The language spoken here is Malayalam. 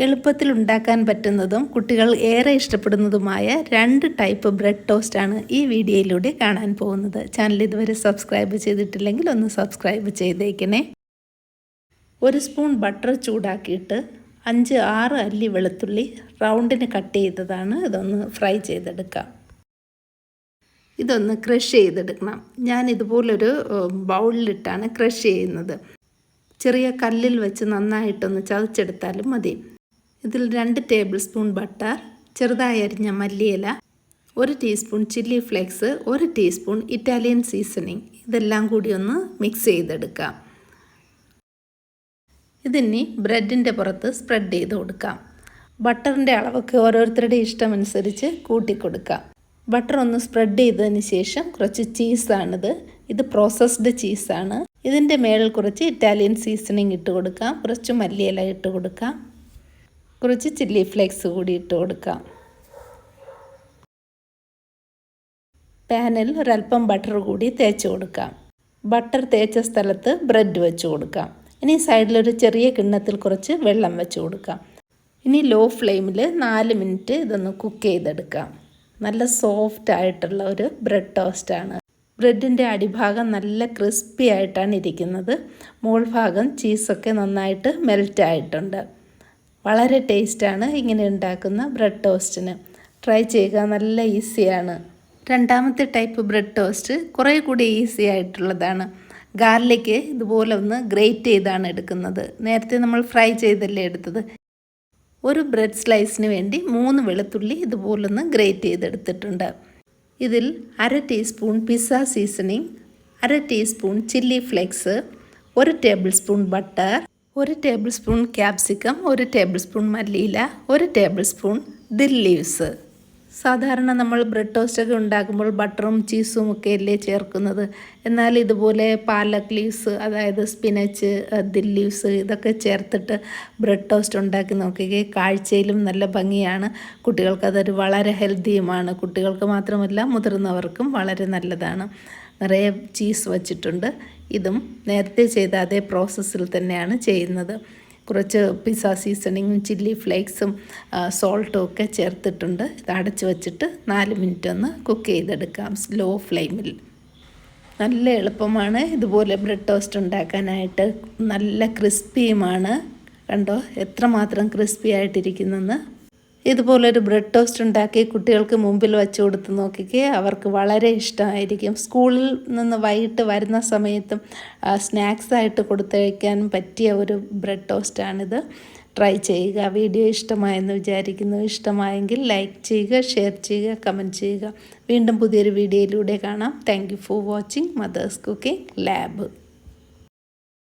എളുപ്പത്തിൽ ഉണ്ടാക്കാൻ പറ്റുന്നതും കുട്ടികൾ ഏറെ ഇഷ്ടപ്പെടുന്നതുമായ 2 ടൈപ്പ് ബ്രെഡ് ടോസ്റ്റാണ് ഈ വീഡിയോയിലൂടെ കാണാൻ പോകുന്നത്. ചാനൽ ഇതുവരെ സബ്സ്ക്രൈബ് ചെയ്തിട്ടില്ലെങ്കിൽ ഒന്ന് സബ്സ്ക്രൈബ് ചെയ്തേക്കണേ. 1 സ്പൂൺ ബട്ടർ ചൂടാക്കിയിട്ട് 5-6 അല്ലി വെളുത്തുള്ളി റൗണ്ടിന് കട്ട് ചെയ്തതാണ്. ഇതൊന്ന് ഫ്രൈ ചെയ്തെടുക്കാം. ഇതൊന്ന് ക്രഷ് ചെയ്തെടുക്കണം. ഞാൻ ഇതുപോലൊരു ബൗളിലിട്ടാണ് ക്രഷ് ചെയ്യുന്നത്. ചെറിയ കല്ലിൽ വെച്ച് നന്നായിട്ടൊന്ന് ചതച്ചെടുത്താലും മതി. ഇതിൽ 2 ടേബിൾ സ്പൂൺ ബട്ടർ, ചെറുതായി അരിഞ്ഞ മല്ലിയില, 1 teaspoon chilli flakes, 1 teaspoon Italian seasoning, ഇതെല്ലാം കൂടി ഒന്ന് മിക്സ് ചെയ്തെടുക്കാം. ഇതിനി ബ്രെഡിൻ്റെ പുറത്ത് സ്പ്രെഡ് ചെയ്ത് കൊടുക്കാം. ബട്ടറിൻ്റെ അളവൊക്കെ ഓരോരുത്തരുടെ ഇഷ്ടമനുസരിച്ച് കൂട്ടിക്കൊടുക്കാം. ബട്ടർ ഒന്ന് സ്പ്രെഡ് ചെയ്തതിന് ശേഷം കുറച്ച് ചീസാണിത്. ഇത് പ്രോസസ്ഡ് ചീസാണ്. ഇതിൻ്റെ മേളിൽ കുറച്ച് ഇറ്റാലിയൻ സീസണിങ് ഇട്ട് കൊടുക്കാം. കുറച്ച് മല്ലിയില ഇട്ട് കൊടുക്കാം. കുറച്ച് ചില്ലി ഫ്ലേക്സ് കൂടി ഇട്ട് കൊടുക്കാം. പാനിൽ ഒരല്പം ബട്ടർ കൂടി തേച്ച് കൊടുക്കാം. ബട്ടർ തേച്ച സ്ഥലത്ത് ബ്രെഡ് വെച്ച് കൊടുക്കാം. ഇനി സൈഡിലൊരു ചെറിയ കിണ്ണത്തിൽ കുറച്ച് വെള്ളം വെച്ച് കൊടുക്കാം. ഇനി ലോ ഫ്ലെയിമിൽ 4 മിനിറ്റ് ഇതൊന്ന് കുക്ക് ചെയ്തെടുക്കാം. നല്ല സോഫ്റ്റ് ആയിട്ടുള്ള ഒരു ബ്രെഡ് ടോസ്റ്റാണ്. ബ്രെഡിൻ്റെ അടിഭാഗം നല്ല ക്രിസ്പി ആയിട്ടാണ് ഇരിക്കുന്നത്. മുകൾ ഭാഗം ചീസൊക്കെ നന്നായിട്ട് മെൽറ്റ് ആയിട്ടുണ്ട്. വളരെ ടേസ്റ്റാണ് ഇങ്ങനെ ഉണ്ടാക്കുന്ന ബ്രെഡ് ടോസ്റ്റിന്. ട്രൈ ചെയ്യുക, നല്ല ഈസിയാണ്. രണ്ടാമത്തെ ടൈപ്പ് ബ്രെഡ് ടോസ്റ്റ് കുറേ കൂടി ഈസി ആയിട്ടുള്ളതാണ്. ഗാർലിക്ക് ഇതുപോലെ ഒന്ന് ഗ്രേറ്റ് ചെയ്താണ് എടുക്കുന്നത്. നേരത്തെ നമ്മൾ ഫ്രൈ ചെയ്തല്ലേ എടുത്തത്. ഒരു ബ്രെഡ് സ്ലൈസിന് വേണ്ടി 3 വെളുത്തുള്ളി ഇതുപോലൊന്ന് ഗ്രേറ്റ് ചെയ്തെടുത്തിട്ടുണ്ട്. ഇതിൽ 1/2 teaspoon pizza seasoning, 1/2 teaspoon chilli flakes, 1 table spoon butter, 1 table spoon capsicum, 1 table spoon മല്ലിയില, 1 ടേബിൾ സ്പൂൺ ദിൽ ലീവ്സ്. സാധാരണ നമ്മൾ ബ്രെഡ് ടോസ്റ്റൊക്കെ ഉണ്ടാക്കുമ്പോൾ ബട്ടറും ചീസും ഒക്കെ അല്ലേ ചേർക്കുന്നത്. എന്നാൽ ഇതുപോലെ പാലക് ലീവ്സ്, അതായത് സ്പിനച്ച്, ദിൽ ലീവ്സ്, ഇതൊക്കെ ചേർത്തിട്ട് ബ്രെഡ് ടോസ്റ്റ് ഉണ്ടാക്കി നോക്കുകയെ കാഴ്ചയിലും നല്ല ഭംഗിയാണ്. കുട്ടികൾക്കതൊരു വളരെ ഹെൽത്തിയുമാണ്. കുട്ടികൾക്ക് മാത്രമല്ല മുതിർന്നവർക്കും വളരെ നല്ലതാണ്. നിറയെ ചീസ് വച്ചിട്ടുണ്ട്. ഇതും നേരത്തെ ചെയ്ത അതേ പ്രോസസ്സിൽ തന്നെയാണ് ചെയ്യുന്നത്. കുറച്ച് പിസ്സ സീസണിങ്ങും ചില്ലി ഫ്ലേക്സും സോൾട്ടും ഒക്കെ ചേർത്തിട്ടുണ്ട്. ഇത് അടച്ച് വെച്ചിട്ട് 4 മിനിറ്റ് ഒന്ന് കുക്ക് ചെയ്തെടുക്കാം സ്ലോ ഫ്ലെയിമിൽ. നല്ല എളുപ്പമാണ് ഇതുപോലെ ബ്രെഡ് ടോസ്റ്റ് ഉണ്ടാക്കാനായിട്ട്. നല്ല ക്രിസ്പിയുമാണ്. കണ്ടോ എത്രമാത്രം ക്രിസ്പി ആയിട്ടിരിക്കുന്നെന്ന്. ഇതുപോലൊരു ബ്രെഡ് ടോസ്റ്റ് ഉണ്ടാക്കി കുട്ടികൾക്ക് മുമ്പിൽ വെച്ച് കൊടുത്ത് നോക്കിക്കേ, അവർക്ക് വളരെ ഇഷ്ടമായിരിക്കും. സ്കൂളിൽ നിന്ന് വൈകിട്ട് വരുന്ന സമയത്തും സ്നാക്സായിട്ട് കൊടുത്തയക്കാനും പറ്റിയ ഒരു ബ്രെഡ് ടോസ്റ്റാണിത്. ട്രൈ ചെയ്യുക. വീഡിയോ ഇഷ്ടമായെന്ന് വിചാരിക്കുന്നു. ഇഷ്ടമായെങ്കിൽ ലൈക്ക് ചെയ്യുക, ഷെയർ ചെയ്യുക, കമൻറ്റ് ചെയ്യുക. വീണ്ടും പുതിയൊരു വീഡിയോയിലൂടെ കാണാം. Thank you for watching mother's cooking lab.